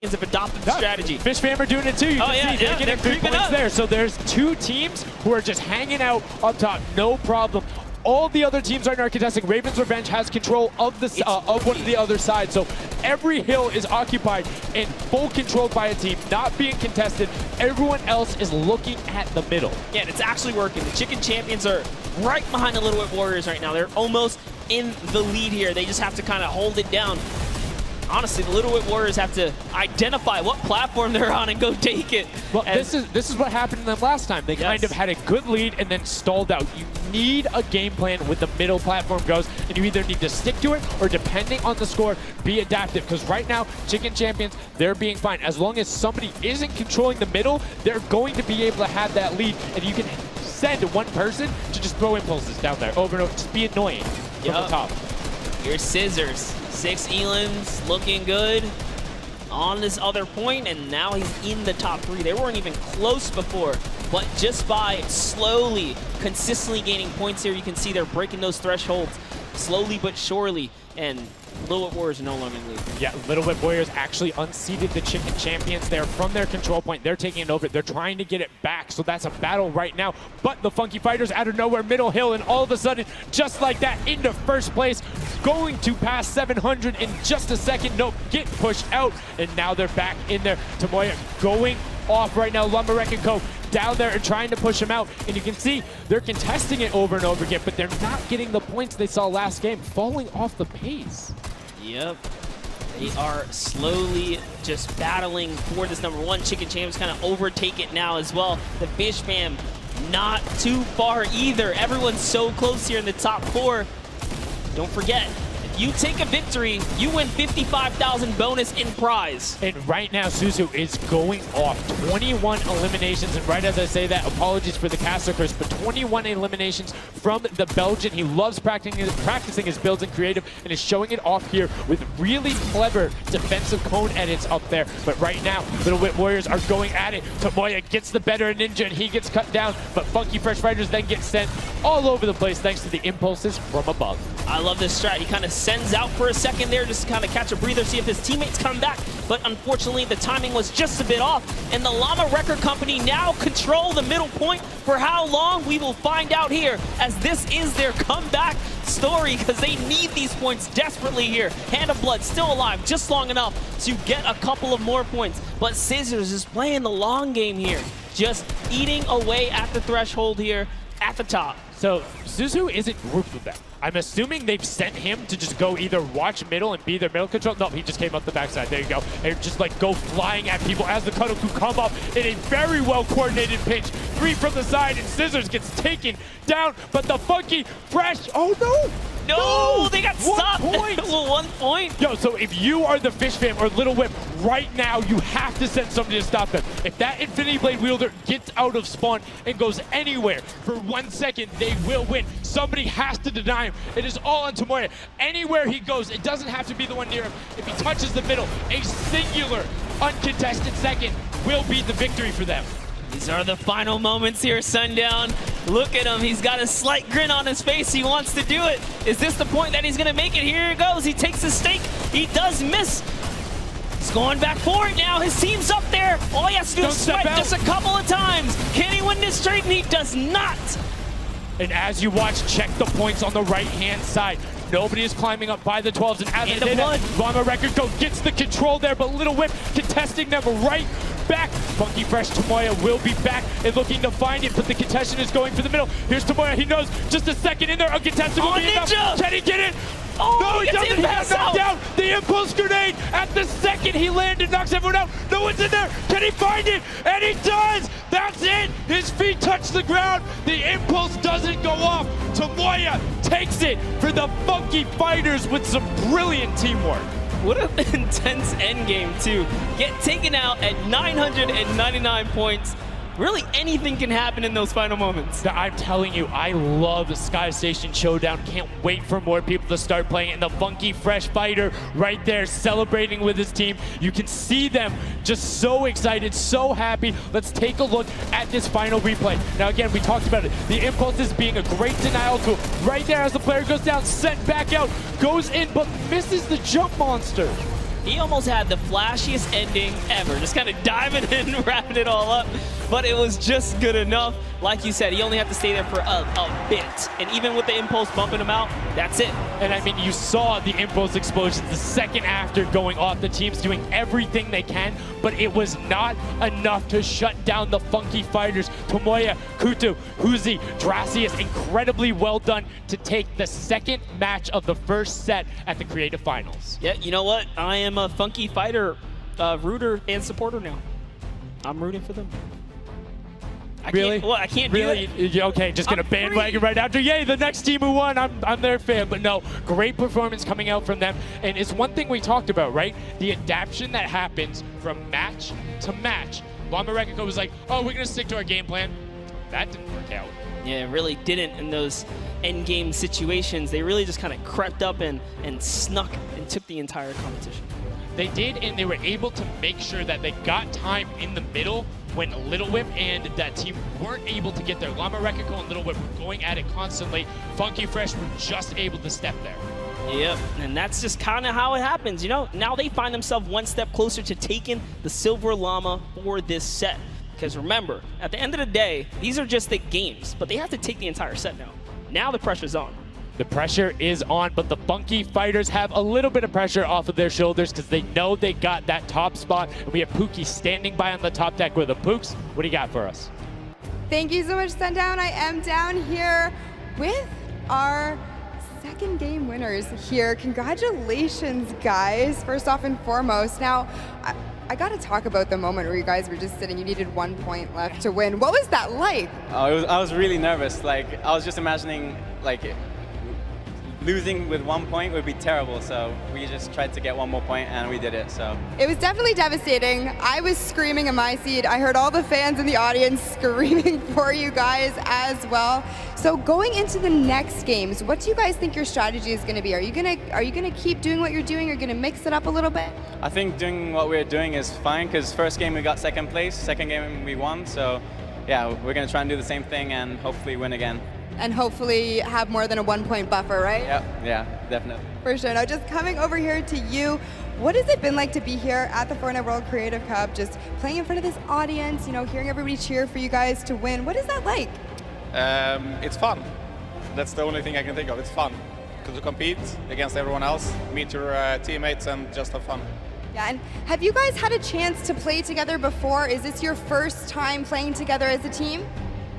have adopted the strategy. Fish Fam are doing it too. You can see they're getting 3 points there. So there's 2 teams who are just hanging out up top, no problem. All the other teams right now are contesting. Raven's Revenge has control of the of one of the other side. So every hill is occupied and full controlled by a team, not being contested. Everyone else is looking at the middle. Yeah, and it's actually working. The Chicken Champions are right behind the Little Whip Warriors right now. They're almost in the lead here. They just have to kind of hold it down. Honestly, the Little Whip Warriors have to identify what platform they're on and go take it. Well, this is what happened to them last time. They kind of had a good lead and then stalled out. You need a game plan with the middle platform goes, and you either need to stick to it or, depending on the score, be adaptive. Because right now, Chicken Champions, they're being fine. As long as somebody isn't controlling the middle, they're going to be able to have that lead, and you can send one person to just throw impulses down there over and over. Just be annoying from the top. Here's Scissors. 6 Elans looking good on this other point, and now he's in the top 3. They weren't even close before, but just by slowly, consistently gaining points here, you can see they're breaking those thresholds slowly but surely, and Little Whip Warriors are no longer in the lead. Yeah, Little Whip Warriors actually unseated the Chicken Champions there from their control point. They're taking it over. They're trying to get it back, so that's a battle right now. But the Funky Fighters out of nowhere, middle hill, and all of a sudden, just like that, into first place, going to pass 700 in just a second. Nope, get pushed out, and now they're back in there. Tomoya going off right now. Llama and Co. down there and trying to push him out. And you can see they're contesting it over and over again, but they're not getting the points they saw last game, falling off the pace. Yep. They are slowly just battling for this #1. Chicken Champs kind of overtake it now as well. The Fish Fam not too far either. Everyone's so close here in the top 4. Don't forget, if you take a victory, you win 55,000 bonus in prize. And right now, Suzu is going off. 21 eliminations, and right as I say that, apologies for the caster curse, but 21 eliminations from the Belgian. He loves practicing his builds in creative and is showing it off here with really clever defensive cone edits up there. But right now, Little Whip Warriors are going at it. Tomoya gets the better Ninja, and he gets cut down, but Funky Fresh Fighters then get sent all over the place thanks to the impulses from above. I love this strat. He kind of sends out for a second there just to kind of catch a breather, see if his teammates come back. But unfortunately, the timing was just a bit off. And the Llama Record Company now control the middle point. For how long, we will find out here, as this is their comeback story, because they need these points desperately here. Hand of Blood still alive, just long enough to get a couple of more points. But Scissors is playing the long game here, just eating away at the threshold here at the top. So Suzu isn't grouped with them. I'm assuming they've sent him to just go either watch middle and be their middle control. No, he just came up the backside. There you go. And just like go flying at people as the Cuddleku come up in a very well coordinated pinch. 3 from the side, and Scissors gets taken down. But the Funky Fresh, oh no! No, they got stopped. 1 point. Well, 1 point. Yo, so if you are the Fish Fam or Little Whip, right now you have to send somebody to stop them. If that Infinity Blade wielder gets out of spawn and goes anywhere for 1 second, they will win. Somebody has to deny him. It is all on Tomoya. Anywhere he goes, it doesn't have to be the one near him. If he touches the middle, a singular uncontested second will be the victory for them. These are the final moments here, Sundown. Look at him. He's got a slight grin on his face. He wants to do it. Is this the point that he's going to make it? Here it goes. He takes the stake. He does miss. He's going back for it now. His team's up there. All he has to do is swipe just a couple of times. Can he win this straight? And he does not. And as you watch, check the points on the right-hand side. Nobody is climbing up by the 12s, and as they did, Llama Record Co. gets the control there, but Little Whip contesting them right back. Funky Fresh Tomoya will be back and looking to find it, but the contestant is going for the middle. Here's Tomoya. He knows just a second in there. Uncontested will be enough. Can he get it? Oh, no, he doesn't have knocked down. The impulse grenade at the second he landed knocks everyone out. No one's in there. Can he find it? And he does. That's it. His feet touch the ground. The impulse doesn't go off. Tomoya takes it for the Funky Fighters with some brilliant teamwork. What an intense endgame, too. Get taken out at 999 points. Really, anything can happen in those final moments. I'm telling you, I love the Sky Station Showdown. Can't wait for more people to start playing it. And the Funky Fresh Fighter right there celebrating with his team. You can see them just so excited, so happy. Let's take a look at this final replay. Now, again, we talked about it. The impulses being a great denial tool. Right there as the player goes down, sent back out, goes in, but misses the jump monster. He almost had the flashiest ending ever, just kind of diving in, wrapping it all up, but it was just good enough. Like you said, he only had to stay there for a bit, and even with the impulse bumping him out, that's it. And I mean, you saw the impulse explosions the second after going off. The team's doing everything they can, but it was not enough to shut down the Funky Fighters. Tomoya, Kutu, Huzi, Dracius, incredibly well done to take the second match of the first set at the Creative Finals. Yeah, you know what? I am a Funky Fighter rooter and supporter now. I'm rooting for them. Really? I can't really? do it. Okay, just gonna bandwagon right after. Yay, the next team who won, I'm their fan. But no, great performance coming out from them. And it's one thing we talked about, right? The adaptation that happens from match to match. Llama Rekiko was like, oh, we're gonna stick to our game plan. That didn't work out. Yeah, it really didn't in those end game situations. They really just kind of crept up and snuck and took the entire competition. They did, and they were able to make sure that they got time in the middle when Little Whip and that team weren't able to get there. Llama Rekiko and Little Whip were going at it constantly. Funky Fresh were just able to step there. Yep, and that's just kind of how it happens, you know? Now they find themselves one step closer to taking the Silver Llama for this set. Because remember, at the end of the day, these are just the games, but they have to take the entire set now. Now the pressure's on. The pressure is on, but the Funky Fighters have a little bit of pressure off of their shoulders because they know they got that top spot. And we have Pookie standing by on the top deck with the Pooks. What do you got for us? Thank you so much, Sundown. I am down here with our second game winners here. Congratulations, guys, first off and foremost. Now, I got to talk about the moment where you guys were just sitting, you needed 1 point left to win. What was that like? Oh, I was really nervous. Like, I was just imagining, like, losing with 1 point would be terrible, so we just tried to get 1 more point and we did it. So it was definitely devastating. I was screaming in my seat. I heard all the fans in the audience screaming for you guys as well. So going into the next games, what do you guys think your strategy is going to be? Are you gonna keep doing what you're doing? Or going to mix it up a little bit? I think doing what we're doing is fine because first game we got second place, second game we won. So yeah, we're going to try and do the same thing and hopefully win again. And hopefully have more than a 1 point buffer, right? Yeah, definitely. For sure. Now, just coming over here to you, what has it been like to be here at the Fortnite World Creative Cup, just playing in front of this audience, you know, hearing everybody cheer for you guys to win? What is that like? It's fun. That's the only thing I can think of. It's fun to compete against everyone else, meet your teammates, and just have fun. Yeah, and have you guys had a chance to play together before? Is this your first time playing together as a team?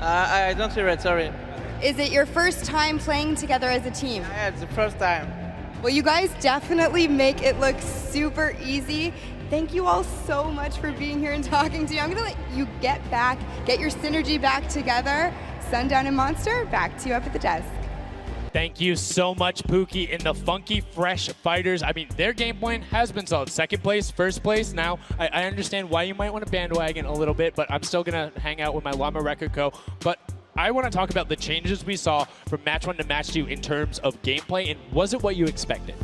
I don't hear it, sorry. Is it your first time playing together as a team? Yeah, it's the first time. Well, you guys definitely make it look super easy. Thank you all so much for being here and talking to you. I'm gonna let you get your synergy back together. Sundown and Monster, back to you up at the desk. Thank you so much, Pookie, and the Funky Fresh Fighters. I mean, their game plan has been solid. Second place, first place. Now, I understand why you might want to bandwagon a little bit, but I'm still gonna hang out with my Llama Rekiko. But I want to talk about the changes we saw from match 1 to match 2 in terms of gameplay, and was it what you expected?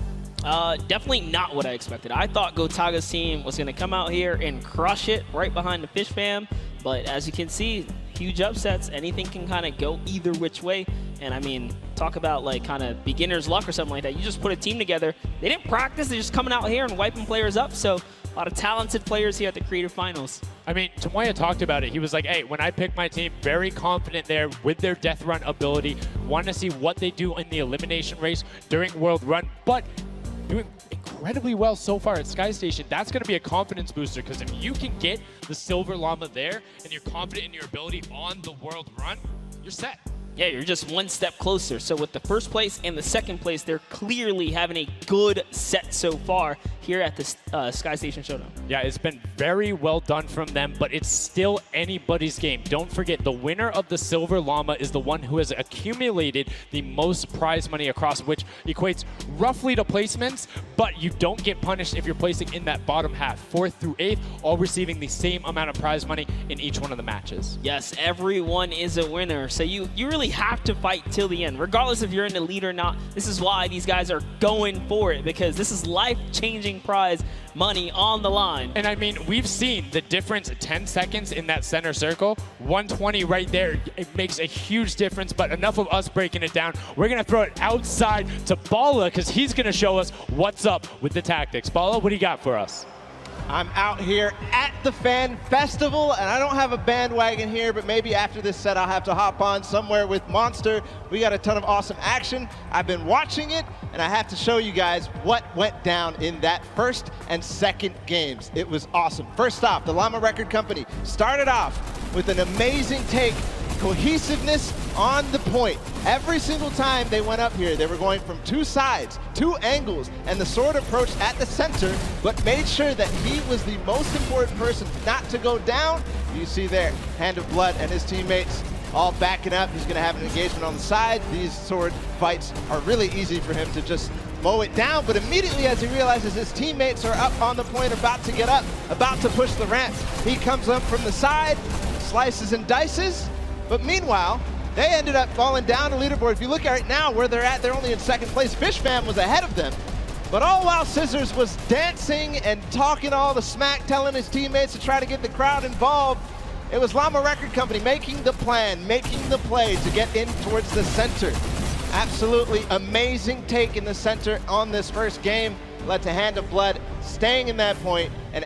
Definitely not what I expected. I thought Gotaga's team was going to come out here and crush it right behind the Fish Fam, but as you can see, huge upsets. Anything can kind of go either which way, and I mean, talk about like kind of beginner's luck or something like that. You just put a team together. They didn't practice. They're just coming out here and wiping players up, so a lot of talented players here at the Creative Finals. I mean, Tomoya talked about it. He was like, hey, when I pick my team, very confident there with their death run ability. Want to see what they do in the elimination race during World Run, but doing incredibly well so far at Sky Station. That's going to be a confidence booster because if you can get the Silver Llama there and you're confident in your ability on the World Run, you're set. Yeah, you're just one step closer. So with the first place and the second place, they're clearly having a good set so far here at the Sky Station Showdown. Yeah, it's been very well done from them, but it's still anybody's game. Don't forget, the winner of the Silver Llama is the one who has accumulated the most prize money across, which equates roughly to placements, but you don't get punished if you're placing in that bottom half. 4th through 8th, all receiving the same amount of prize money in each one of the matches. Yes, everyone is a winner. So you really really have to fight till the end, regardless if you're in the lead or not. This is why these guys are going for it, because this is life-changing prize money on the line. And I mean, we've seen the difference 10 seconds in that center circle. 120 right there, it makes a huge difference, but enough of us breaking it down. We're gonna throw it outside to Bala, because he's gonna show us what's up with the tactics. Bala, what do you got for us? I'm out here at the Fan Festival, and I don't have a bandwagon here, but maybe after this set I'll have to hop on somewhere with Monster. We got a ton of awesome action. I've been watching it, and I have to show you guys what went down in that first and second games. It was awesome. First off, the Llama Record Company started off with an amazing take, cohesiveness on the point. Every single time they went up here, they were going from two sides, two angles, and the sword approached at the center, but made sure that he was the most important person not to go down. You see there, Hand of Blood and his teammates all backing up. He's gonna have an engagement on the side. These sword fights are really easy for him to just mow it down, but immediately as he realizes his teammates are up on the point, about to get up, about to push the ramp, he comes up from the side, slices and dices, but meanwhile, they ended up falling down the leaderboard. If you look at it now, where they're at, they're only in second place. Fishfam was ahead of them. But all while Scissors was dancing and talking all the smack, telling his teammates to try to get the crowd involved, it was Llama Record Company making the plan, making the play to get in towards the center. Absolutely amazing take in the center on this first game. Led to Hand of Blood staying in that point and